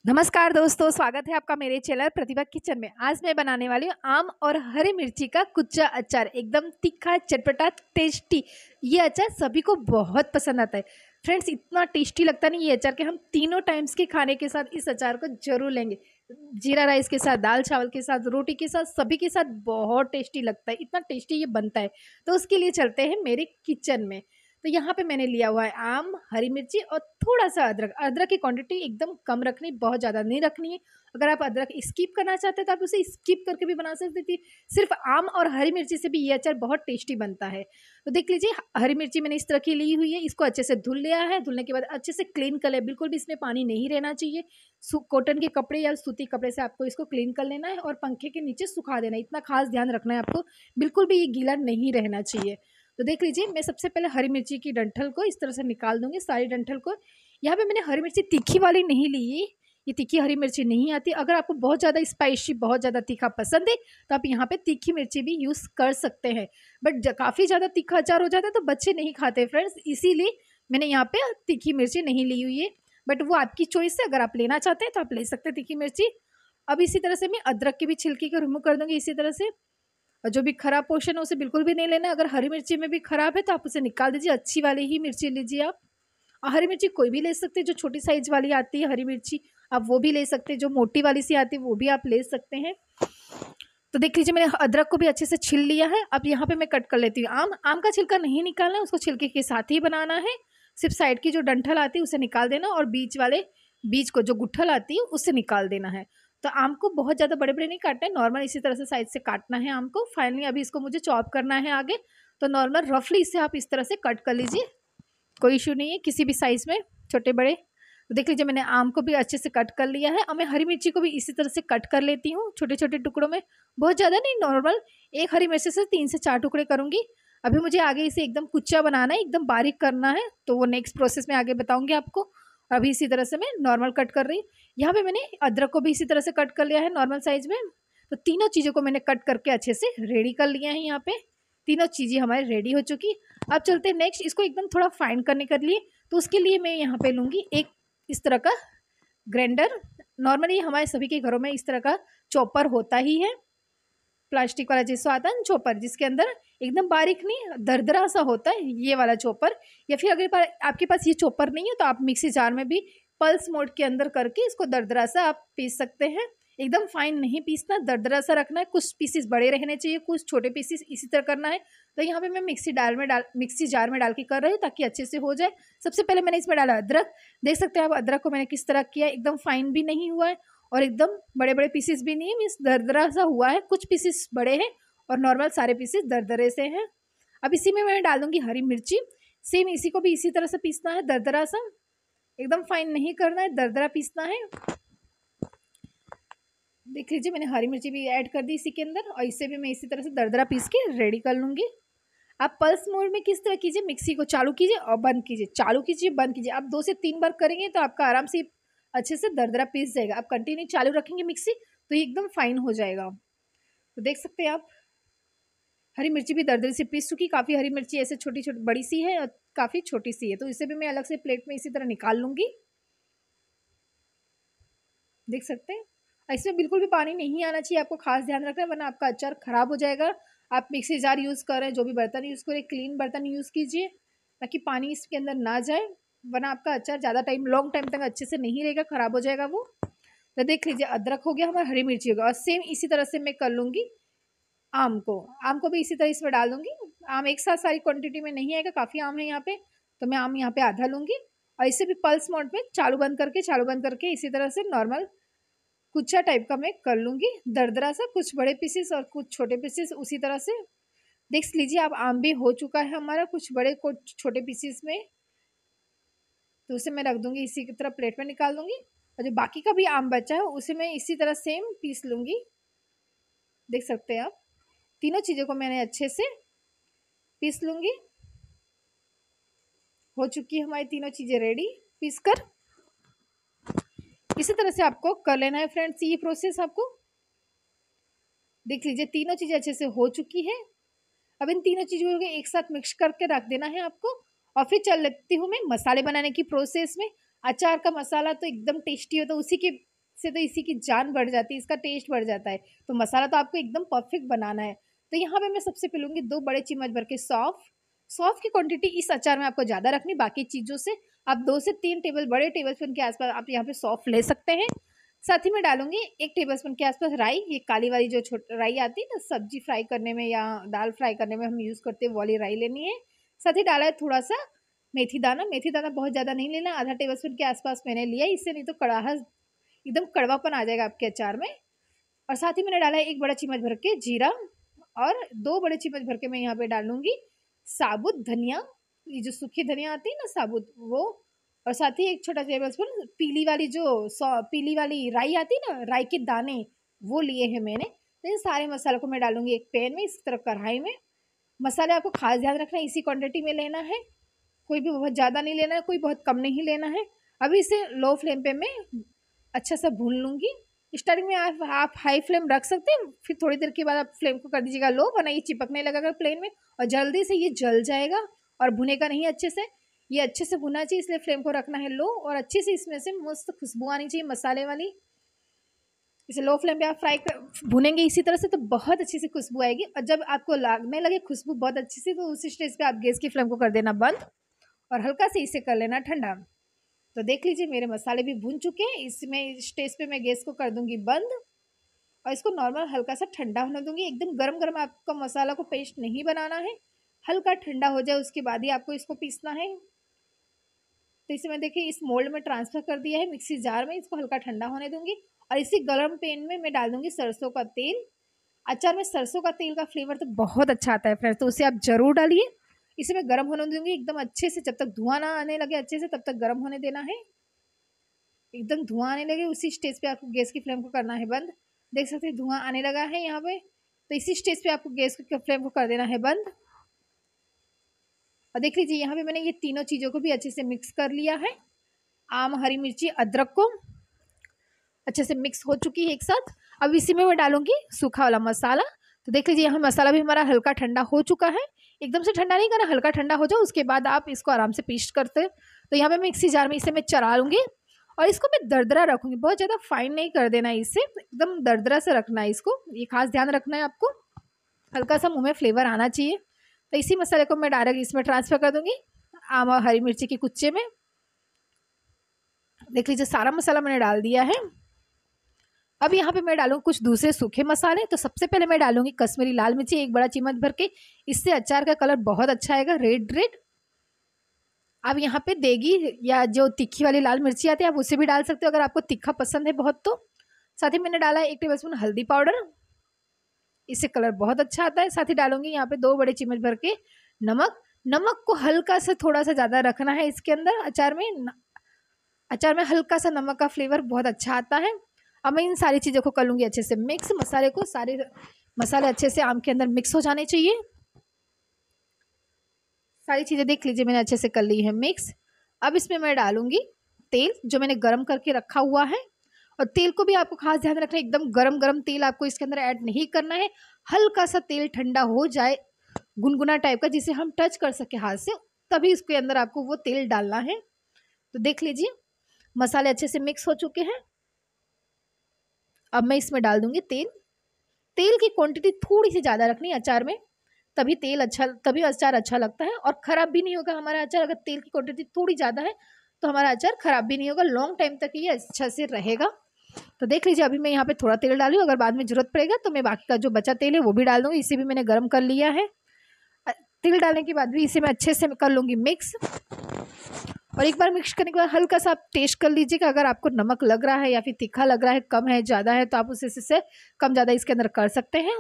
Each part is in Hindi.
नमस्कार दोस्तों, स्वागत है आपका मेरे चैनल प्रतिभा किचन में। आज मैं बनाने वाली हूँ आम और हरी मिर्ची का कुच्चा अचार। एकदम तीखा, चटपटा, टेस्टी। ये अचार सभी को बहुत पसंद आता है फ्रेंड्स। इतना टेस्टी लगता नहीं ये अचार कि हम तीनों टाइम्स के खाने के साथ इस अचार को जरूर लेंगे। जीरा राइस के साथ, दाल चावल के साथ, रोटी के साथ, सभी के साथ बहुत टेस्टी लगता है। इतना टेस्टी ये बनता है। तो उसके लिए चलते हैं मेरे किचन में। तो यहाँ पे मैंने लिया हुआ है आम, हरी मिर्ची और थोड़ा सा अदरक। अदरक की क्वांटिटी एकदम कम रखनी, बहुत ज़्यादा नहीं रखनी है। अगर आप अदरक स्किप करना चाहते हैं तो आप उसे स्किप करके भी बना सकते थे। सिर्फ आम और हरी मिर्ची से भी ये अचार बहुत टेस्टी बनता है। तो देख लीजिए, हरी मिर्ची मैंने इस तरह की ली हुई है। इसको अच्छे से धुल लिया है। धुलने के बाद अच्छे से क्लीन कर लिया, बिल्कुल भी इसमें पानी नहीं रहना चाहिए। कॉटन के कपड़े या सूती कपड़े से आपको इसको क्लीन कर लेना है और पंखे के नीचे सुखा देना है। इतना खास ध्यान रखना है आपको, बिल्कुल भी ये गीला नहीं रहना चाहिए। तो देख लीजिए, मैं सबसे पहले हरी मिर्ची की डंठल को इस तरह से निकाल दूंगी, सारी डंठल को। यहाँ पे मैंने हरी मिर्ची तीखी वाली नहीं ली है, ये तीखी हरी मिर्ची नहीं आती। अगर आपको बहुत ज़्यादा स्पाइसी, बहुत ज़्यादा तीखा पसंद है तो आप यहाँ पे तीखी मिर्ची भी यूज़ कर सकते हैं। बट काफ़ी ज़्यादा तीखा अचार हो जाता है तो बच्चे नहीं खाते फ्रेंड्स, इसीलिए मैंने यहाँ पे तीखी मिर्ची नहीं ली हुई है। बट वो आपकी चॉइस है, अगर आप लेना चाहते हैं तो आप ले सकते हैं तीखी मिर्ची। अब इसी तरह से मैं अदरक की भी छिलकी को रिमूव कर दूंगी इसी तरह से। और जो भी खराब पोर्शन है उसे बिल्कुल भी नहीं लेना। अगर हरी मिर्ची में भी खराब है तो आप उसे निकाल दीजिए, अच्छी वाली ही मिर्ची लीजिए आप। और हरी मिर्ची कोई भी ले सकते हैं, जो छोटी साइज वाली आती है हरी मिर्ची आप वो भी ले सकते हैं, जो मोटी वाली सी आती है वो भी आप ले सकते हैं। तो देख लीजिए, मैंने अदरक को भी अच्छे से छिल लिया है। अब यहाँ पे मैं कट कर लेती हूँ आम। आम का छिलका नहीं निकालना है, उसको छिलके के साथ ही बनाना है। सिर्फ साइड की जो डंठल आती है उसे निकाल देना और बीच को जो गुठल आती है उससे निकाल देना है। तो आम को बहुत ज़्यादा बड़े बड़े नहीं काटना है, नॉर्मल इसी तरह से साइड से काटना है आम को। फाइनली अभी इसको मुझे चॉप करना है आगे। तो नॉर्मल रफली इसे आप इस तरह से कट कर लीजिए, कोई इशू नहीं है किसी भी साइज़ में, छोटे बड़े। तो देख लीजिए, मैंने आम को भी अच्छे से कट कर लिया है। और मैं हरी मिर्ची को भी इसी तरह से कट कर लेती हूँ छोटे छोटे टुकड़ों में, बहुत ज़्यादा नहीं, नॉर्मल एक हरी मिर्ची से 3 से 4 टुकड़े करूँगी। अभी मुझे आगे इसे एकदम कुच्चा बनाना है, एकदम बारीक करना है, तो वो नेक्स्ट प्रोसेस में आगे बताऊँगी आपको। अभी इसी तरह से मैं नॉर्मल कट कर रही। यहाँ पे मैंने अदरक को भी इसी तरह से कट कर लिया है नॉर्मल साइज में। तो तीनों चीज़ों को मैंने कट करके अच्छे से रेडी कर लिया है। यहाँ पे तीनों चीज़ें हमारी रेडी हो चुकी। अब चलते हैं नेक्स्ट, इसको एकदम थोड़ा फाइन करने के लिए। तो उसके लिए मैं यहाँ पे लूँगी एक इस तरह का ग्राइंडर। नॉर्मली हमारे सभी के घरों में इस तरह का चॉपर होता ही है, प्लास्टिक वाला जैसा आता है चॉपर, जिसके अंदर एकदम बारीक नहीं, दरदरा सा होता है ये वाला चॉपर। या फिर अगर आपके पास ये चॉपर नहीं है तो आप मिक्सी जार में भी पल्स मोड के अंदर करके इसको दरदरा सा आप पीस सकते हैं। एकदम फाइन नहीं पीसना, दरदरा सा रखना है। कुछ पीसेस बड़े रहने चाहिए, कुछ छोटे पीसेस, इसी तरह करना है। तो यहाँ पे मैं मिक्सी जार में डाल के कर रही हूँ ताकि अच्छे से हो जाए। सबसे पहले मैंने इसमें डाला अदरक। देख सकते हैं आप अदरक को मैंने किस तरह किया, एकदम फाइन भी नहीं हुआ है और एकदम बड़े बड़े पीसेस भी नहीं है, मीन्स दरदरा सा हुआ है। कुछ पीसेस बड़े हैं और नॉर्मल सारे पीसेस दरदरे से हैं। अब इसी में मैं डाल दूंगी हरी मिर्ची। सेम इसी को भी इसी तरह से पीसना है, दरदरा सा, एकदम फाइन नहीं करना है, दरदरा पीसना है। देख लीजिए, मैंने हरी मिर्ची भी ऐड कर दी इसी के अंदर और इसे भी मैं इसी तरह से दरदरा पीस के रेडी कर लूँगी। आप पल्स मोड में किस तरह कीजिए, मिक्सी को चालू कीजिए और बंद कीजिए, चालू कीजिए बंद कीजिए। आप 2 से 3 बार करेंगे तो आपका आराम से अच्छे से दरदरा पीस जाएगा। आप कंटिन्यू चालू रखेंगे मिक्सी तो ये एकदम फाइन हो जाएगा। तो देख सकते हैं आप, हरी मिर्ची भी दरदरे से पीस चुकी। काफ़ी हरी मिर्ची ऐसे छोटी छोटी बड़ी सी है और काफ़ी छोटी सी है, तो इसे भी मैं अलग से प्लेट में इसी तरह निकाल लूँगी। देख सकते हैं, इसमें बिल्कुल भी पानी नहीं आना चाहिए, आपको खास ध्यान रखना है वरना आपका अचार खराब हो जाएगा। आप मिक्सी जार यूज़ कर रहे हैं, जो भी बर्तन यूज़ करें, क्लीन बर्तन यूज़ कीजिए ताकि पानी इसके अंदर ना जाए, वरना आपका अचार ज़्यादा टाइम, लॉन्ग टाइम तक अच्छे से नहीं रहेगा, ख़राब हो जाएगा वो। तो देख लीजिए, अदरक हो गया हमारा, हरी मिर्ची हो गया, और सेम इसी तरह से मैं कर लूँगी आम को भी इसी तरह इसमें डाल दूँगी। आम एक साथ सारी क्वांटिटी में नहीं आएगा, काफ़ी आम है यहाँ पे, तो मैं आम यहाँ पे आधा लूँगी और इसे भी पल्स मोड में चालू बंद करके इसी तरह से नॉर्मल कुच्चा टाइप का मैं कर लूँगी, दरदरा सा, कुछ बड़े पीसेस और कुछ छोटे पीसेस उसी तरह से। देख लीजिए, अब आम भी हो चुका है हमारा, कुछ बड़े कुछ छोटे पीसेस में। तो उसे मैं रख दूँगी, इसी की तरह प्लेट में निकाल दूँगी और जो बाकी का भी आम बचा है उसे मैं इसी तरह सेम पीस लूँगी। देख सकते हैं आप, तीनों चीज़ों को मैंने अच्छे से पीस लूँगी। हो चुकी है हमारी तीनों चीज़ें रेडी पीस कर। इसी तरह से आपको कर लेना है फ्रेंड्स, ये प्रोसेस आपको। देख लीजिए, तीनों चीज़ें अच्छे से हो चुकी है। अब इन तीनों चीज़ों को एक साथ मिक्स करके रख देना है आपको। और फिर चल लेती हूँ मैं मसाले बनाने की प्रोसेस में। अचार का मसाला तो एकदम टेस्टी होता है, उसी के इससे तो इसी की जान बढ़ जाती है, इसका टेस्ट बढ़ जाता है। तो मसाला तो आपको एकदम परफेक्ट बनाना है। तो यहाँ पे मैं सबसे पहले लूँगी 2 बड़े चम्मच भर के सौंफ। सौंफ की क्वांटिटी इस अचार में आपको ज़्यादा रखनी, बाकी चीज़ों से आप 2 से 3 बड़े टेबलस्पून के आसपास आप यहाँ पे सौंफ ले सकते हैं। साथ ही मैं डालूंगी 1 टेबलस्पून के आसपास राई। ये काली वाली जो राई आती है ना, सब्जी फ्राई करने में या दाल फ्राई करने में हम यूज़ करते हैं, वो वाली राई लेनी है। साथ ही डाला है थोड़ा सा मेथी दाना। मेथी दाना बहुत ज़्यादा नहीं लेना, आधा टेबलस्पून के आसपास मैंने लिया, इससे नहीं तो कड़ाहट एकदम कड़वापन आ जाएगा आपके अचार में। और साथ ही मैंने डाला है 1 बड़ा चम्मच भर के जीरा और 2 बड़े चम्मच भर के मैं यहाँ पे डालूंगी साबुत धनिया। ये जो सूखी धनिया आती है ना साबुत, वो। और साथ ही 1 छोटा टेबलस्पून पीली वाली राई आती है ना, राई के दाने, वो लिए हैं मैंने। तो इन सारे मसालों को मैं डालूंगी एक पैन में, इस तरह कढ़ाई में। मसाले आपको खास ध्यान रखना है, इसी क्वांटिटी में लेना है, कोई भी बहुत ज़्यादा नहीं लेना है, कोई बहुत कम नहीं लेना है। अभी इसे लो फ्लेम पे मैं अच्छा सा भून लूँगी। स्टार्टिंग में आप हाई फ्लेम रख सकते हैं, फिर थोड़ी देर के बाद आप फ्लेम को कर दीजिएगा लो, वरना ये चिपकने लगेगा प्लेन में और जल्दी से ये जल जाएगा और भुनेगा नहीं अच्छे से। ये अच्छे से भुना चाहिए, इसलिए फ्लेम को रखना है लो, और अच्छे से इसमें से मस्त खुशबू आनी चाहिए मसाले वाली। इसे लो फ्लेम पे आप भुनेंगे इसी तरह से तो बहुत अच्छी सी खुशबू आएगी। और जब आपको लगने लगे खुशबू बहुत अच्छी सी, तो उसी स्टेज पे आप गैस की फ्लेम को कर देना बंद और हल्का से इसे कर लेना ठंडा। तो देख लीजिए मेरे मसाले भी भून चुके हैं। इसमें स्टेज पे मैं गैस को कर दूंगी बंद और इसको नॉर्मल हल्का सा ठंडा होने दूंगी। एकदम गरम गरम आपका मसाला को पेस्ट नहीं बनाना है, हल्का ठंडा हो जाए उसके बाद ही आपको इसको पीसना है। तो इसे मैं देखिए इस मोल्ड में ट्रांसफर कर दिया है मिक्सी जार में, इसको हल्का ठंडा होने दूंगी। और इसी गरम पैन में मैं डाल दूंगी सरसों का तेल। अचार में सरसों का तेल का फ्लेवर तो बहुत अच्छा आता है फ्रेंड्स, तो उसे आप जरूर डालिए। इसे मैं गर्म होने दूंगी एकदम अच्छे से, जब तक धुआं ना आने लगे अच्छे से तब तक गर्म होने देना है। एकदम धुआं आने लगे उसी स्टेज पे आपको गैस की फ्लेम को करना है बंद। देख सकते हैं धुआं आने लगा है यहाँ पे, तो इसी स्टेज पे आपको गैस की फ्लेम को कर देना है बंद। और देख लीजिए यहाँ पे मैंने ये तीनों चीज़ों को भी अच्छे से मिक्स कर लिया है। आम, हरी मिर्ची, अदरक को अच्छे से मिक्स हो चुकी है एक साथ। अब इसी में मैं डालूंगी सूखा वाला मसाला। तो देख लीजिए यहाँ मसाला भी हमारा हल्का ठंडा हो चुका है, एकदम से ठंडा नहीं करना, हल्का ठंडा हो जाए उसके बाद आप इसको आराम से पेस्ट करते हैं। तो यहाँ पे मिक्सी जार में इसे मैं चला लूँगी और इसको मैं दरदरा रखूँगी, बहुत ज़्यादा फाइन नहीं कर देना, इसे एकदम दरदरा से रखना है इसको, ये खास ध्यान रखना है आपको। हल्का सा मुँह में फ्लेवर आना चाहिए। तो इसी मसाले को मैं डायरेक्ट इसमें ट्रांसफर कर दूँगी आम और हरी मिर्ची के कुच्चे में। देख लीजिए सारा मसाला मैंने डाल दिया है। अब यहाँ पे मैं डालूंगी कुछ दूसरे सूखे मसाले। तो सबसे पहले मैं डालूंगी कश्मीरी लाल मिर्ची 1 बड़ा चम्मच भर के, इससे अचार का कलर बहुत अच्छा आएगा, रेड रेड। अब यहाँ पे देगी या जो तीखी वाली लाल मिर्ची आती है आप उसे भी डाल सकते हो अगर आपको तीखा पसंद है बहुत तो। साथ ही मैंने डाला है 1 टेबलस्पून हल्दी पाउडर, इससे कलर बहुत अच्छा आता है। साथ ही डालूंगी यहाँ पे 2 बड़े चम्मच भर के नमक। नमक को हल्का सा थोड़ा सा ज़्यादा रखना है इसके अंदर, अचार में हल्का सा नमक का फ्लेवर बहुत अच्छा आता है। अब मैं इन सारी चीज़ों को कर लूँगी अच्छे से मिक्स। मसाले को सारे मसाले अच्छे से आम के अंदर मिक्स हो जाने चाहिए। सारी चीज़ें देख लीजिए मैंने अच्छे से कर ली है मिक्स। अब इसमें मैं डालूंगी तेल जो मैंने गरम करके रखा हुआ है। और तेल को भी आपको खास ध्यान रखना है, एकदम गरम गरम तेल आपको इसके अंदर ऐड नहीं करना है। हल्का सा तेल ठंडा हो जाए गुनगुना टाइप का, जिसे हम टच कर सके हाथ से, तभी इसके अंदर आपको वो तेल डालना है। तो देख लीजिए मसाले अच्छे से मिक्स हो चुके हैं। अब मैं इसमें डाल दूंगी तेल। तेल की क्वांटिटी थोड़ी सी ज़्यादा रखनी है अचार में, तभी अचार अच्छा लगता है और ख़राब भी नहीं होगा हमारा अचार। अगर तेल की क्वांटिटी थोड़ी ज़्यादा है तो हमारा अचार ख़राब भी नहीं होगा, लॉन्ग टाइम तक ये अच्छा से रहेगा। तो देख लीजिए अभी मैं यहाँ पे थोड़ा तेल डाली हूँ, अगर बाद में ज़रूरत पड़ेगा तो मैं बाकी का जो बचा तेल है वो भी डाल दूँगी। इसे भी मैंने गर्म कर लिया है। तेल डालने के बाद भी इसे मैं अच्छे से कर लूँगी मिक्स। और एक बार मिक्स करने के बाद हल्का सा आप टेस्ट कर लीजिएगा, अगर आपको नमक लग रहा है या फिर तीखा लग रहा है, कम है ज़्यादा है, तो आप उसे से कम ज़्यादा इसके अंदर कर सकते हैं,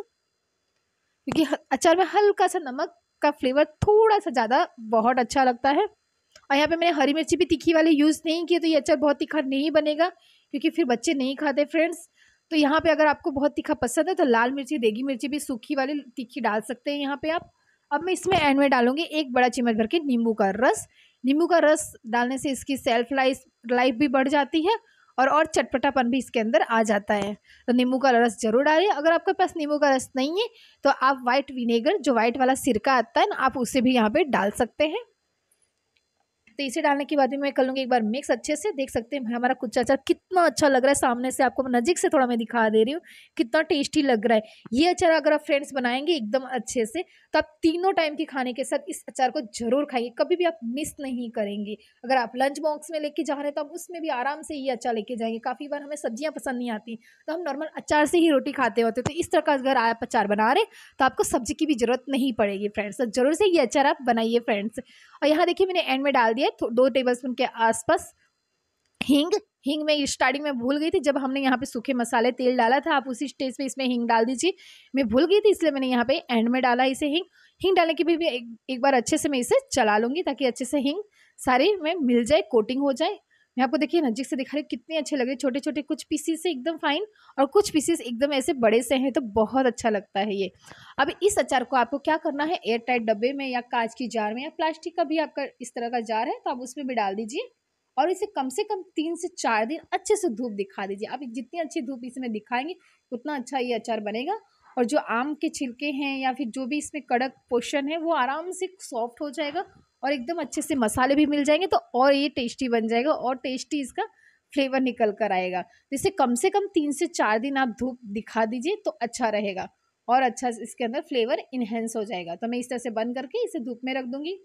क्योंकि अचार में हल्का सा नमक का फ्लेवर थोड़ा सा ज़्यादा बहुत अच्छा लगता है। और यहाँ पे मैंने हरी मिर्ची भी तीखी वाली यूज़ नहीं की, तो ये अचार बहुत तीखा नहीं बनेगा क्योंकि फिर बच्चे नहीं खाते फ्रेंड्स। तो यहाँ पे अगर आपको बहुत तीखा पसंद है तो लाल मिर्ची, देगी मिर्ची भी सूखी वाली तीखी डाल सकते हैं यहाँ पे आप। अब मैं इसमें एंड में डालूंगी 1 बड़ा चम्मच भर के नींबू का रस। नींबू का रस डालने से इसकी सेल्फ लाइफ भी बढ़ जाती है और चटपटापन भी इसके अंदर आ जाता है। तो नींबू का रस जरूर डालिए। अगर आपके पास नींबू का रस नहीं है तो आप वाइट विनेगर, जो वाइट वाला सिरका आता है ना, आप उसे भी यहाँ पे डाल सकते हैं। तो इसे डालने के बाद भी मैं कर लूँगी एक बार मिक्स अच्छे से। देख सकते हैं हमारा कुच्चा अचार कितना अच्छा लग रहा है, सामने से आपको नज़दीक से थोड़ा मैं दिखा दे रही हूँ, कितना टेस्टी लग रहा है। ये अचार अगर आप फ्रेंड्स बनाएँगे एकदम अच्छे से, तो आप तीनों टाइम के खाने के साथ इस अचार को ज़रूर खाइए, कभी भी आप मिस नहीं करेंगे। अगर आप लंच बॉक्स में लेके जा रहे हैं तो आप उसमें भी आराम से ये अचार लेके जाएँगे। काफ़ी बार हमें सब्जियाँ पसंद नहीं आती, तो हम नॉर्मल अचार से ही रोटी खाते होते हैं। तो इस तरह का अगर आप अचार बना रहे, तो आपको सब्जी की भी ज़रूरत नहीं पड़ेगी फ्रेंड्स। तो ज़रूर से ये अचार आप बनाइए फ्रेंड्स। और यहाँ देखिए मैंने एंड में डाल दिया है 2 टेबलस्पून के आसपास हींग। हींग मैं स्टार्टिंग में भूल गई थी, जब हमने यहाँ पे सूखे मसाले तेल डाला था, आप उसी स्टेज पे इसमें हींग डाल दीजिए। मैं भूल गई थी इसलिए मैंने यहाँ पे एंड में डाला इसे हींग। हींग डालने के भी एक बार अच्छे से मैं इसे चला लूँगी, ताकि अच्छे से हींग सारी में मिल जाए, कोटिंग हो जाए। मैं आपको देखिए नज़दीक से दिखा रही हूँ कितने अच्छे लग रहे हैं, छोटे-छोटे कुछ पीसेस से एकदम फाइन और कुछ पीसेस एकदम ऐसे बड़े से हैं, तो बहुत अच्छा लगता है ये। अब इस अचार को आपको क्या करना है, एयर टाइट डब्बे में या काँच की जार में या प्लास्टिक का भी आपका इस तरह का जार है, तो आप उसमें भी डाल दीजिए और इसे कम से कम 3 से 4 दिन अच्छे से धूप दिखा दीजिए। आप जितनी अच्छी धूप इसमें दिखाएँगे, उतना अच्छा ये अचार बनेगा और जो आम के छिलके हैं या फिर जो भी इसमें कड़क पोर्शन है, वो आराम से सॉफ्ट हो जाएगा और एकदम अच्छे से मसाले भी मिल जाएँगे, तो और ये टेस्टी बन जाएगा और टेस्टी इसका फ्लेवर निकल कर आएगा। तो इसे कम से कम 3 से 4 दिन आप धूप दिखा दीजिए, तो अच्छा रहेगा और अच्छा इसके अंदर फ्लेवर इन्हेंस हो जाएगा। तो मैं इस तरह से बंद करके इसे धूप में रख दूँगी।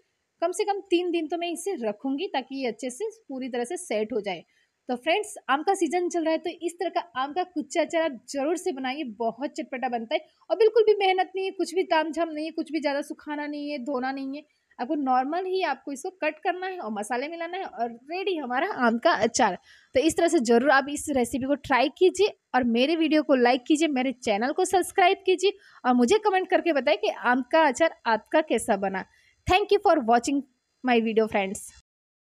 कम से कम 3 दिन तो मैं इसे रखूँगी, ताकि ये अच्छे से पूरी तरह से सेट हो जाए। तो फ्रेंड्स, आम का सीज़न चल रहा है, तो इस तरह का आम का कुच्चा अचार आप ज़रूर से बनाइए, बहुत चटपटा बनता है और बिल्कुल भी मेहनत नहीं है, कुछ भी तामझाम नहीं है, कुछ भी ज़्यादा सुखाना नहीं है, धोना नहीं है। आपको नॉर्मल ही आपको इसको कट करना है और मसाले मिलाना है और रेडी हमारा आम का अचार। तो इस तरह से ज़रूर आप इस रेसिपी को ट्राई कीजिए और मेरे वीडियो को लाइक कीजिए, मेरे चैनल को सब्सक्राइब कीजिए और मुझे कमेंट करके बताएं कि आम का अचार आपका कैसा बना। Thank you for watching my video friends।